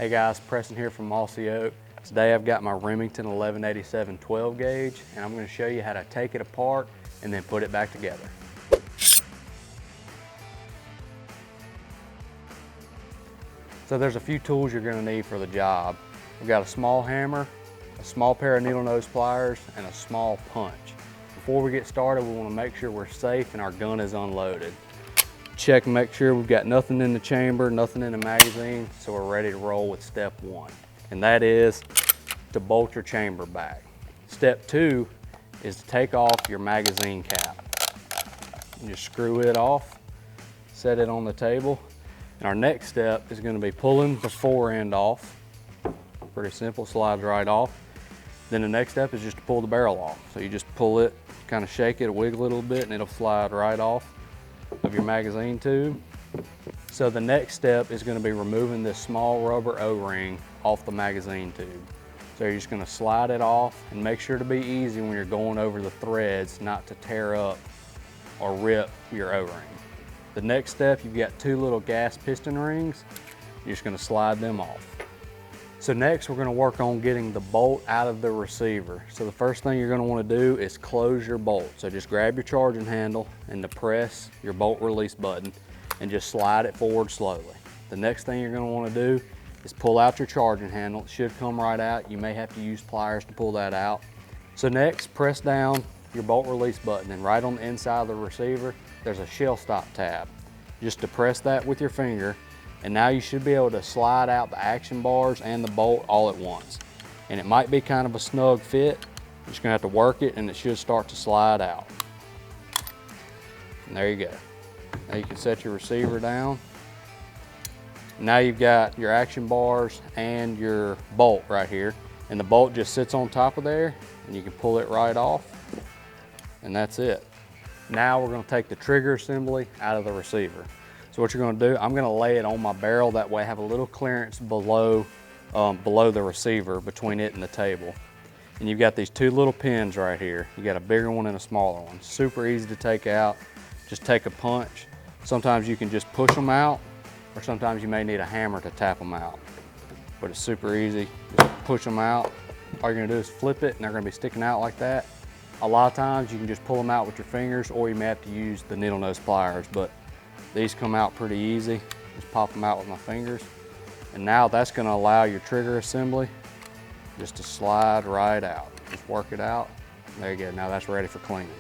Hey guys, Preston here from Mossy. Today I've got my Remington 1187 12 gauge and I'm going to show you how to take it apart and then put it back together. So there's a few tools you're going to need for the job. We've got a small hammer, a small pair of needle nose pliers, and a small punch. Before we get started, we want to make sure we're safe and our gun is unloaded. Check and make sure we've got nothing in the chamber, nothing in the magazine, so we're ready to roll with step one. And that is to bolt your chamber back. Step two is to take off your magazine cap. You just screw it off, set it on the table. And our next step is going to be pulling the fore end off. Pretty simple, slides right off. Then the next step is just to pull the barrel off. So you just pull it, kind of shake it, wiggle it a little bit, and it'll slide right off of your magazine tube. So the next step is going to be removing this small rubber O-ring off the magazine tube. So you're just going to slide it off and make sure to be easy when you're going over the threads, not to tear up or rip your O-ring. The next step, you've got two little gas piston rings. You're just going to slide them off. So next we're going to work on getting the bolt out of the receiver. So the first thing you're going to want to do is close your bolt. So just grab your charging handle and depress your bolt release button and just slide it forward slowly. The next thing you're going to want to do is pull out your charging handle. It should come right out. You may have to use pliers to pull that out. So next, press down your bolt release button, and right on the inside of the receiver there's a shell stop tab. Just depress that with your finger, and now you should be able to slide out the action bars and the bolt all at once. And it might be kind of a snug fit. You're just gonna have to work it and it should start to slide out. And there you go. Now you can set your receiver down. Now you've got your action bars and your bolt right here. And the bolt just sits on top of there and you can pull it right off. And that's it. Now we're gonna take the trigger assembly out of the receiver. So what you're gonna do, I'm gonna lay it on my barrel, that way I have a little clearance below the receiver, between it and the table. And you've got these two little pins right here. You got a bigger one and a smaller one. Super easy to take out. Just take a punch. Sometimes you can just push them out, or sometimes you may need a hammer to tap them out. But it's super easy, just push them out. All you're gonna do is flip it and they're gonna be sticking out like that. A lot of times you can just pull them out with your fingers, or you may have to use the needle nose pliers, but these come out pretty easy. Just pop them out with my fingers. And now that's gonna allow your trigger assembly just to slide right out. Just work it out. There you go, now that's ready for cleaning.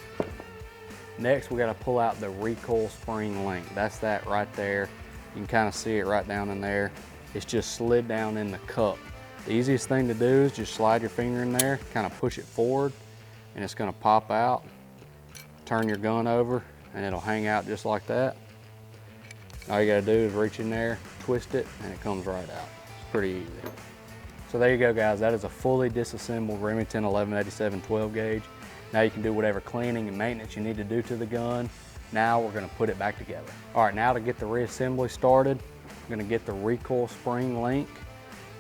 Next, we gotta pull out the recoil spring link. That's that right there. You can kind of see it right down in there. It's just slid down in the cup. The easiest thing to do is just slide your finger in there, kind of push it forward, and it's gonna pop out. Turn your gun over and it'll hang out just like that. All you gotta do is reach in there, twist it, and it comes right out. It's pretty easy. So there you go guys, that is a fully disassembled Remington 1187 12 gauge. Now you can do whatever cleaning and maintenance you need to do to the gun. Now we're gonna put it back together. All right, now to get the reassembly started, we're gonna get the recoil spring link.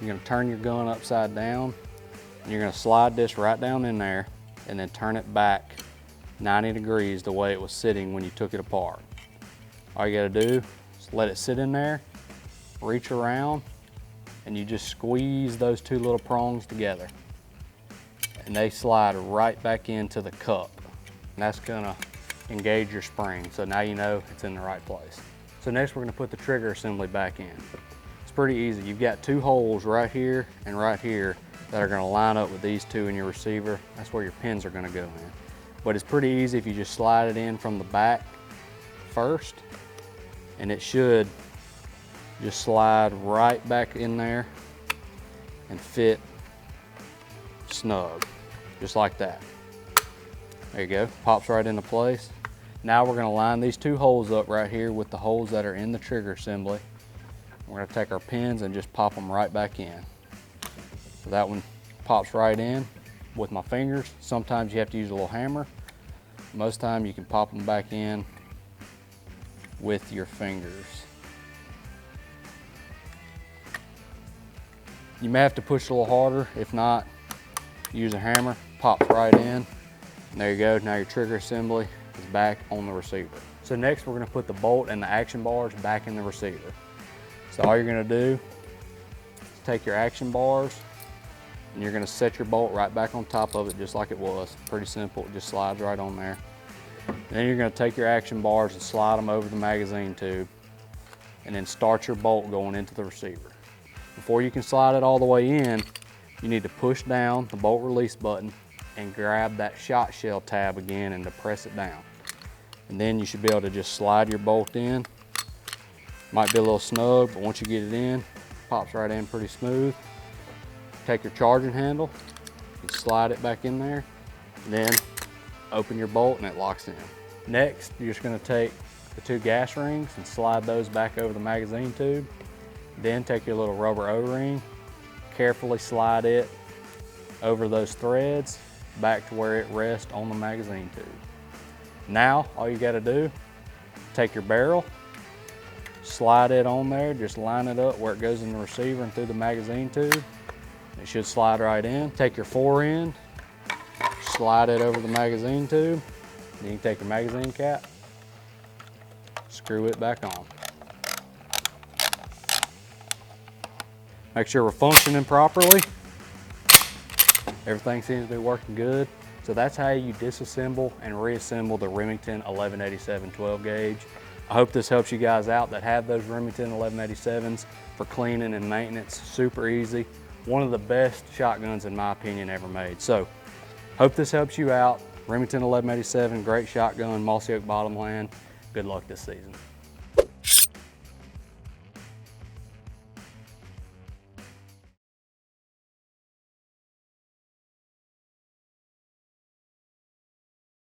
You're gonna turn your gun upside down, and you're gonna slide this right down in there, and then turn it back 90 degrees the way it was sitting when you took it apart. All you gotta do is let it sit in there, reach around, and you just squeeze those two little prongs together. And they slide right back into the cup. And that's gonna engage your spring, so now you know it's in the right place. So next we're gonna put the trigger assembly back in. It's pretty easy. You've got two holes right here and right here that are gonna line up with these two in your receiver. That's where your pins are gonna go in. But it's pretty easy if you just slide it in from the back first, and it should just slide right back in there and fit snug, just like that. There you go, pops right into place. Now we're gonna line these two holes up right here with the holes that are in the trigger assembly. We're gonna take our pins and just pop them right back in. So that one pops right in with my fingers. Sometimes you have to use a little hammer. Most time you can pop them back in with your fingers. You may have to push a little harder. If not, use a hammer, pops right in. And there you go, now your trigger assembly is back on the receiver. So next we're gonna put the bolt and the action bars back in the receiver. So all you're gonna do take your action bars and you're gonna set your bolt right back on top of it just like it was. Pretty simple, it just slides right on there. Then you're gonna take your action bars and slide them over the magazine tube and then start your bolt going into the receiver. Before you can slide it all the way in, you need to push down the bolt release button and grab that shot shell tab again and to press it down. And then you should be able to just slide your bolt in. Might be a little snug, but once you get it in, it pops right in pretty smooth. Take your charging handle, and slide it back in there, and then open your bolt and it locks in. Next, you're just gonna take the 2 gas rings and slide those back over the magazine tube. Then take your little rubber O-ring, carefully slide it over those threads back to where it rests on the magazine tube. Now, all you gotta do, take your barrel, slide it on there, just line it up where it goes in the receiver and through the magazine tube. It should slide right in. Take your fore end, slide it over the magazine tube. Then you can take your magazine cap, screw it back on. Make sure we're functioning properly. Everything seems to be working good. So that's how you disassemble and reassemble the Remington 1187 12 gauge. I hope this helps you guys out that have those Remington 1187s for cleaning and maintenance. Super easy. One of the best shotguns in my opinion ever made. So hope this helps you out. Remington 1187, great shotgun, Mossy Oak Bottomland. Good luck this season.